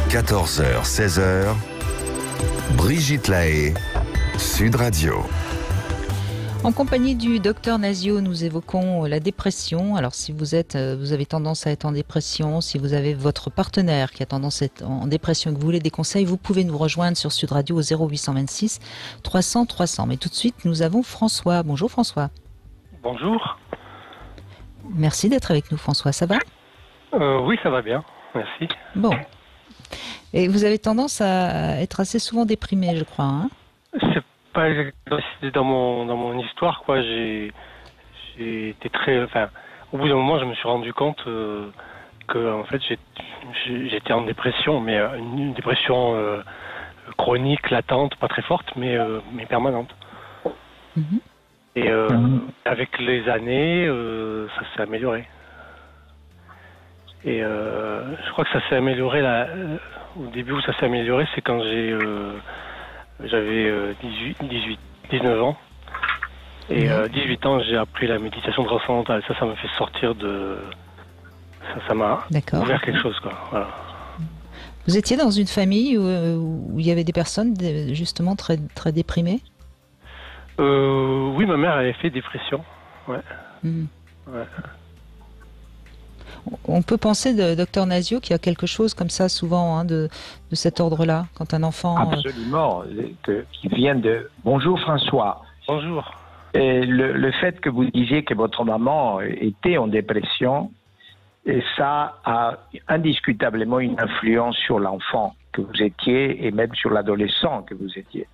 14h, 16h, Brigitte Lahaie, Sud Radio. En compagnie du docteur Nasio, nous évoquons la dépression. Alors si vous avez tendance à être en dépression, si vous avez votre partenaire qui a tendance à être en dépression et que vous voulez des conseils, vous pouvez nous rejoindre sur Sud Radio au 0826 300 300. Mais tout de suite, nous avons François. Bonjour François. Bonjour. Merci d'être avec nous François, ça va ? Oui, ça va bien, merci. Bon. Et vous avez tendance à être assez souvent déprimé, je crois, hein ? C'est pas c'est dans mon histoire, quoi. J'ai été très... Enfin, au bout d'un moment, je me suis rendu compte que, en fait, j'étais en dépression, mais une dépression chronique, latente, pas très forte, mais permanente. Mm-hmm. Et avec les années, ça s'est amélioré. Et je crois que ça s'est amélioré là. Au début où ça s'est amélioré, c'est quand j'avais 19 ans. Et 18 ans, j'ai appris la méditation transcendantale. Ça m'a fait sortir de... Ça m'a ouvert quelque chose, quoi. Voilà. Vous étiez dans une famille où il y avait des personnes justement très, très déprimées ? Oui, ma mère avait fait dépression. Ouais. Ouais. On peut penser, docteur Nasio, qu'il y a quelque chose comme ça souvent de cet ordre-là, quand un enfant... Absolument, qui vient de... Bonjour François. Bonjour. Et le fait que vous disiez que votre maman était en dépression, et ça a indiscutablement une influence sur l'enfant que vous étiez et même sur l'adolescent que vous étiez.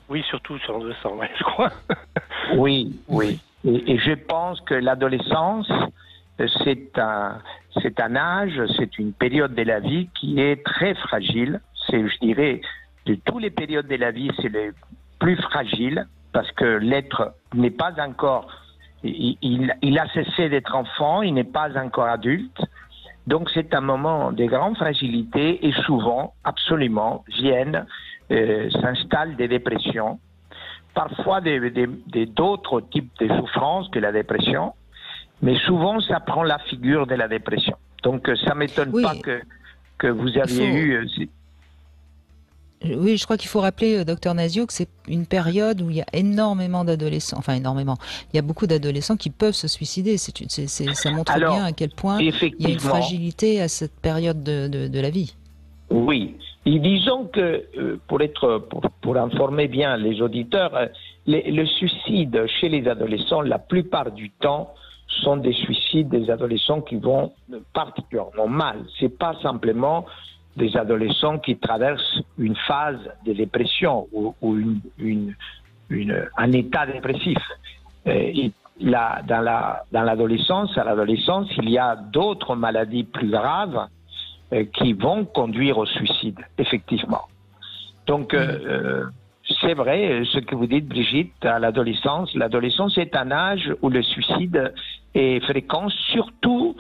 Oui, surtout sur l'adolescent, ouais, je crois. Oui. Et je pense que l'adolescence... C'est un âge, c'est une période de la vie qui est très fragile. C'est, je dirais, de toutes les périodes de la vie, c'est le plus fragile parce que l'être n'est pas encore, il a cessé d'être enfant, il n'est pas encore adulte. Donc c'est un moment de grande fragilité et souvent, absolument, s'installent des dépressions. Parfois d'autres types de souffrances que la dépression. Mais souvent, ça prend la figure de la dépression. Donc, ça ne m'étonne pas que vous aviez eu... Oui, je crois qu'il faut rappeler, docteur Nasio, que c'est une période où il y a énormément d'adolescents, enfin énormément, il y a beaucoup d'adolescents qui peuvent se suicider. Ça montre bien à quel point il y a une fragilité à cette période de la vie. Oui, et disons que, pour informer bien les auditeurs, le suicide chez les adolescents, la plupart du temps, sont des suicides des adolescents qui vont particulièrement mal. C'est pas simplement des adolescents qui traversent une phase de dépression ou un état dépressif. Dans l'adolescence, à l'adolescence, il y a d'autres maladies plus graves qui vont conduire au suicide, effectivement. Donc, c'est vrai, ce que vous dites, Brigitte, à l'adolescence est un âge où le suicide est fréquent, surtout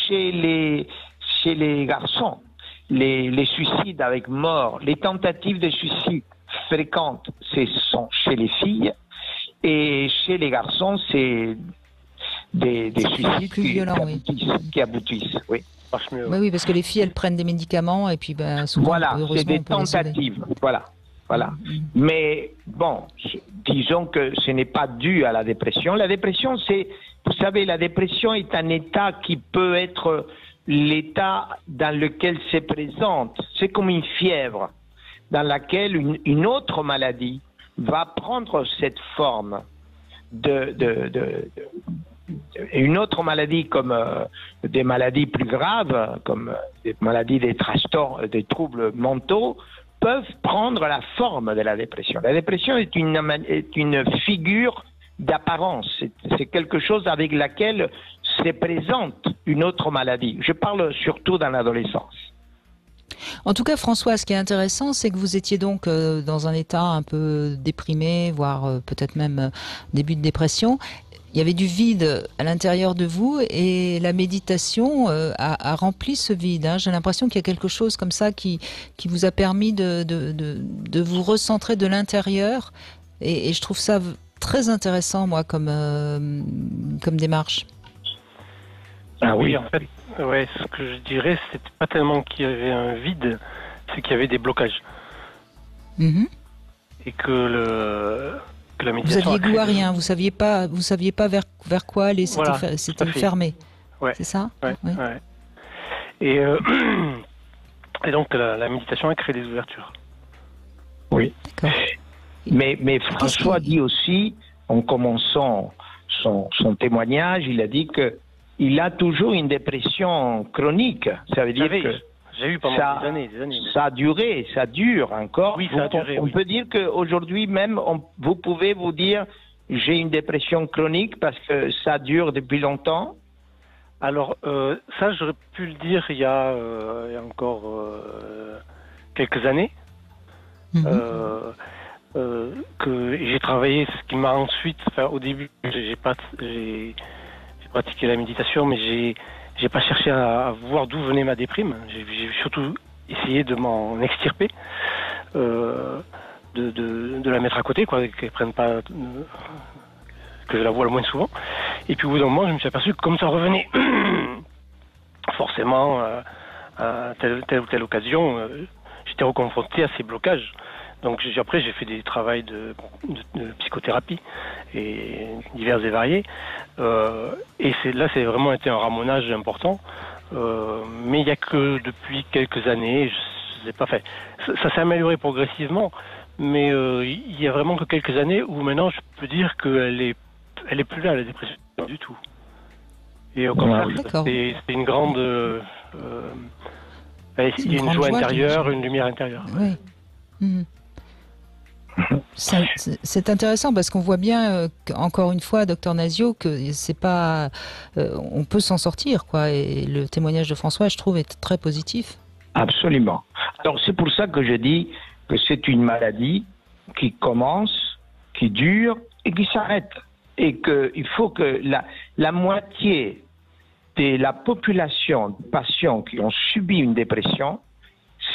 chez les garçons. Les suicides avec mort, les tentatives de suicide fréquentes, ce sont chez les filles, et chez les garçons, c'est des suicides qui aboutissent. Oui. Oui, parce que les filles, elles prennent des médicaments, et puis souvent, voilà, c'est des tentatives. Voilà. Mais bon, disons que ce n'est pas dû à la dépression. La dépression, vous savez, la dépression est un état qui peut être l'état dans lequel se présente. C'est comme une fièvre dans laquelle une autre maladie va prendre cette forme une autre maladie comme des maladies plus graves, comme des maladies des troubles mentaux, peuvent prendre la forme de la dépression. La dépression est une figure d'apparence. C'est quelque chose avec laquelle se présente une autre maladie. Je parle surtout dans l'adolescence. En tout cas, François, ce qui est intéressant, c'est que vous étiez donc dans un état un peu déprimé, voire peut-être même début de dépression. Il y avait du vide à l'intérieur de vous et la méditation a rempli ce vide. J'ai l'impression qu'il y a quelque chose comme ça qui vous a permis de vous recentrer de l'intérieur et je trouve ça très intéressant, moi, comme démarche. Ah oui, en fait, Ouais, ce que je dirais, c'était pas tellement qu'il y avait un vide, c'est qu'il y avait des blocages. Mhm. Et que la Vous méditation aviez a goût à créé des- rien, vous saviez pas vers quoi aller, Voilà, c'était tout à fait. fermé. Ouais. C'est ça? Ouais, Oui. ouais. Et, et donc la méditation a créé des ouvertures. Oui. D'accord. Mais François qui- dit aussi, en commençant son témoignage, il a dit que il a toujours une dépression chronique. Ça veut dire que J'ai eu pendant ça, des années. Oui. ça a duré, ça dure encore. Oui, ça a duré, On oui. peut dire qu'aujourd'hui même, vous pouvez vous dire, j'ai une dépression chronique parce que ça dure depuis longtemps. Alors, ça, j'aurais pu le dire il y a encore quelques années. Mhm. Que j'ai travaillé, ce qui m'a ensuite, enfin, au début, j'ai pratiqué la méditation, mais j'ai pas cherché à voir d'où venait ma déprime. J'ai surtout essayé de m'en extirper, de la mettre à côté, quoi, qu'elle prenne pas, que je la vois le moins souvent. Et puis au bout d'un moment, je me suis aperçu que comme ça revenait forcément à telle ou telle occasion, j'étais reconfronté à ces blocages. Donc après, j'ai fait des travaux de psychothérapie et divers et variés. Et là, c'est vraiment été un ramonage important. Mais il n'y a que depuis quelques années, je sais pas fait. Ça s'est amélioré progressivement, mais il y a vraiment que quelques années où maintenant je peux dire qu'elle est plus là, la dépression, du tout. Et au contraire, D'accord. c'est une grande... il y a une joie intérieure, une lumière intérieure. Oui. Mhm. C'est intéressant parce qu'on voit bien, encore une fois, docteur Nasio, que c'est pas, on peut s'en sortir, quoi. Et le témoignage de François, je trouve, est très positif. Absolument. Alors c'est pour ça que je dis que c'est une maladie qui commence, qui dure et qui s'arrête. Et qu'il faut que la moitié de la population de patients qui ont subi une dépression,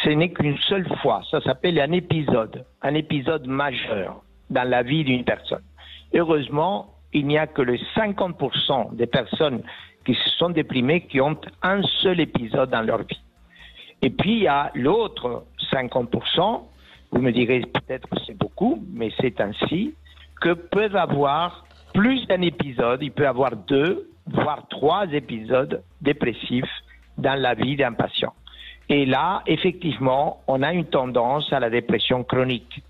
ce n'est qu'une seule fois. Ça s'appelle un épisode majeur dans la vie d'une personne. Heureusement, il n'y a que le 50% des personnes qui se sont déprimées qui ont un seul épisode dans leur vie. Et puis, il y a l'autre 50%, vous me direz peut-être que c'est beaucoup, mais c'est ainsi, que peuvent avoir plus d'un épisode, il peut y avoir 2, voire 3 épisodes dépressifs dans la vie d'un patient. Et là, effectivement, on a une tendance à la dépression chronique.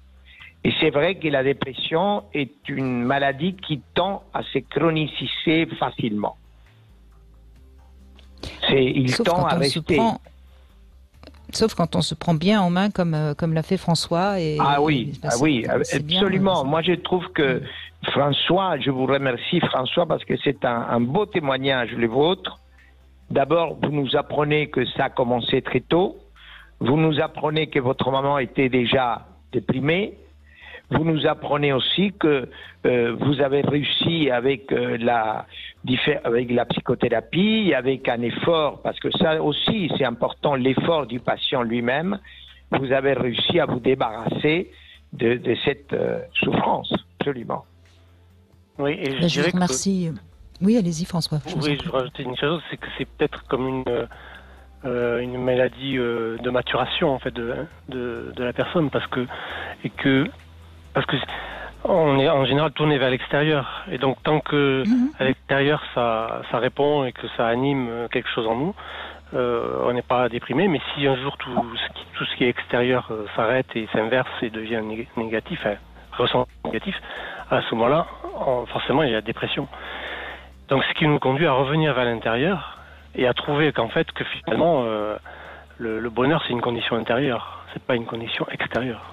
Et c'est vrai que la dépression est une maladie qui tend à se chroniciser facilement. Il tend à rester... Sauf quand on se prend bien en main comme l'a fait François. Oui, absolument. Moi, je trouve que François, je vous remercie François parce que c'est un beau témoignage le vôtre. D'abord, vous nous apprenez que ça a commencé très tôt. Vous nous apprenez que votre maman était déjà déprimée. Vous nous apprenez aussi que vous avez réussi avec la psychothérapie, avec un effort, parce que ça aussi c'est important, l'effort du patient lui-même. Vous avez réussi à vous débarrasser de cette souffrance, absolument. Oui, et je vous remercie. Oui, allez-y François. Oui, je rajoutais une chose, c'est que c'est peut-être comme une maladie de maturation en fait de la personne, parce que on est en général tourné vers l'extérieur, et donc tant que à l'extérieur ça répond et que ça anime quelque chose en nous, on n'est pas déprimé. Mais si un jour tout ce qui est extérieur s'arrête et s'inverse et devient négatif, ressent négatif, à ce moment-là, forcément il y a dépression. Donc ce qui nous conduit à revenir vers l'intérieur et à trouver qu'en fait que finalement le bonheur c'est une condition intérieure, c'est pas une condition extérieure.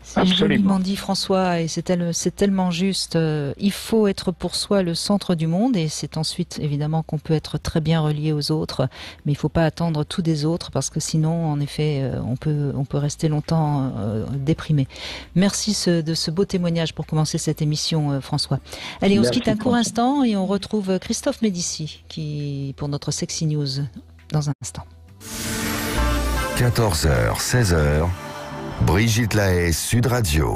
C'est joliment dit François, et c'est tellement juste. Il faut être pour soi le centre du monde, et c'est ensuite évidemment qu'on peut être très bien relié aux autres, mais il ne faut pas attendre tout des autres, parce que sinon en effet on peut rester longtemps déprimé. Merci de ce beau témoignage pour commencer cette émission, François. Allez, on se quitte un court instant et on retrouve Christophe Médici pour notre Sexy News dans un instant. 14h, 16h, Brigitte Lahaie, Sud Radio.